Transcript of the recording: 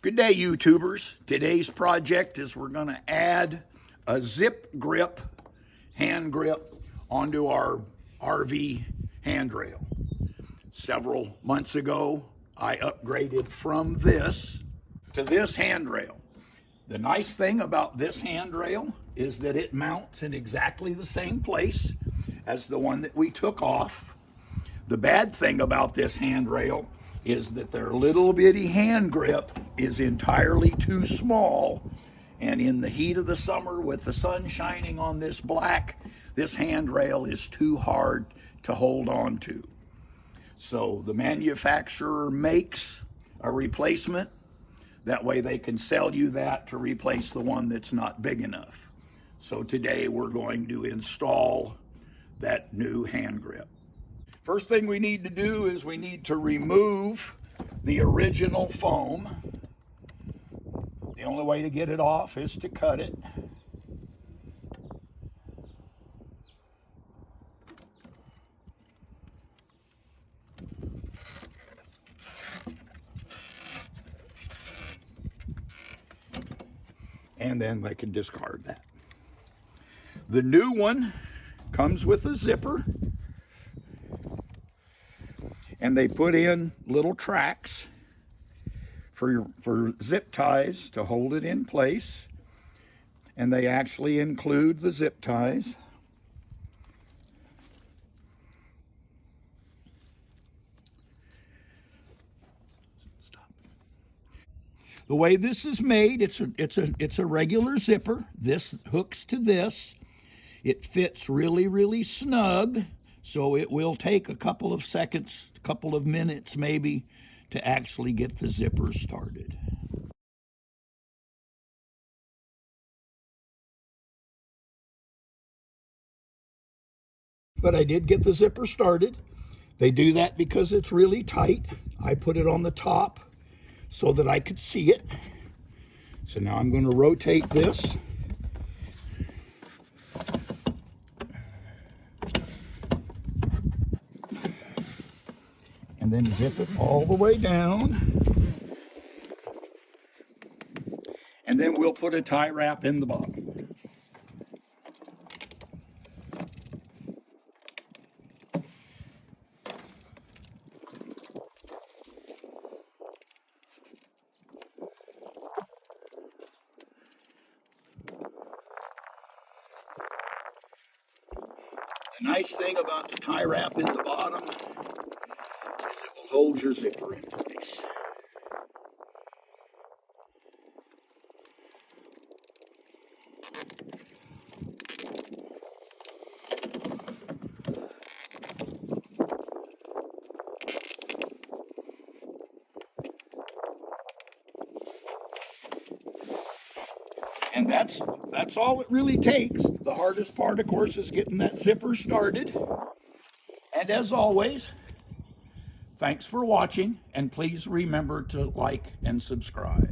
Good day, YouTubers. Today's project is we're going to add a zip grip, hand grip, onto our RV handrail. Several months ago, I upgraded from this to this handrail. The nice thing about this handrail is that it mounts in exactly the same place as the one that we took off. The bad thing about this handrail is that their little bitty hand grip is entirely too small, and in the heat of the summer with the sun shining on this black, this handrail is too hard to hold on to. So the manufacturer makes a replacement. That way they can sell you that to replace the one that's not big enough. So today we're going to install that new hand grip. First thing we need to do is we need to remove the original foam. The only way to get it off is to cut it. And then they can discard that. The new one comes with a zipper, and they put in little tracks for zip ties to hold it in place, and they actually include the zip ties. Stop. The way this is made, it's a regular zipper. This hooks to this. It fits really snug, so it will take a couple of seconds, a couple of minutes maybe, to actually get the zipper started. But I did get the zipper started. They do that because it's really tight. I put it on the top so that I could see it. So now I'm going to rotate this. And then zip it all the way down. And then we'll put a tie wrap in the bottom. The nice thing about the tie wrap in the bottom is it will hold your zipper in place. And that's all it really takes. The hardest part, of course, is getting that zipper started. And as always, thanks for watching, and please remember to like and subscribe.